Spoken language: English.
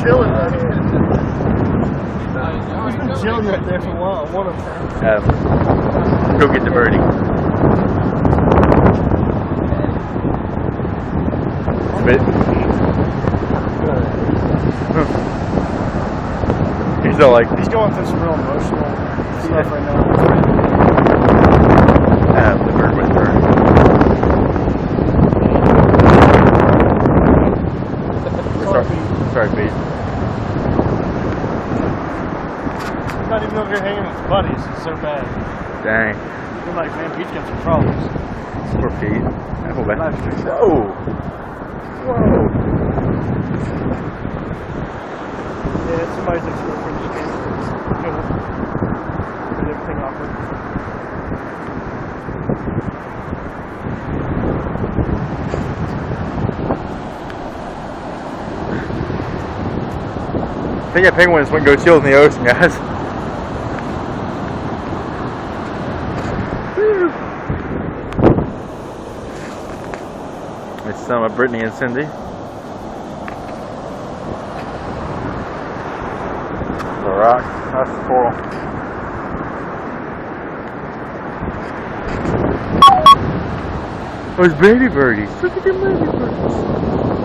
chilling right here. He's been chilling right there for a while. One of them. Go get the birdie. He's still like. He's going through some real emotional stuff right now. The bird with bird. Sorry, Pete. He's not even over here hanging with his buddies. It's so bad. Dang. You're like, man, Pete's got some problems. Poor Pete. Oh, man. Whoa. Whoa. Yeah, somebody's like from the game. Get everything awkward. I think penguins wouldn't go chill in the ocean, guys. It's some of Brittany and Cindy. The rock. That's the coral. Those baby birdies. Look at them baby birdies.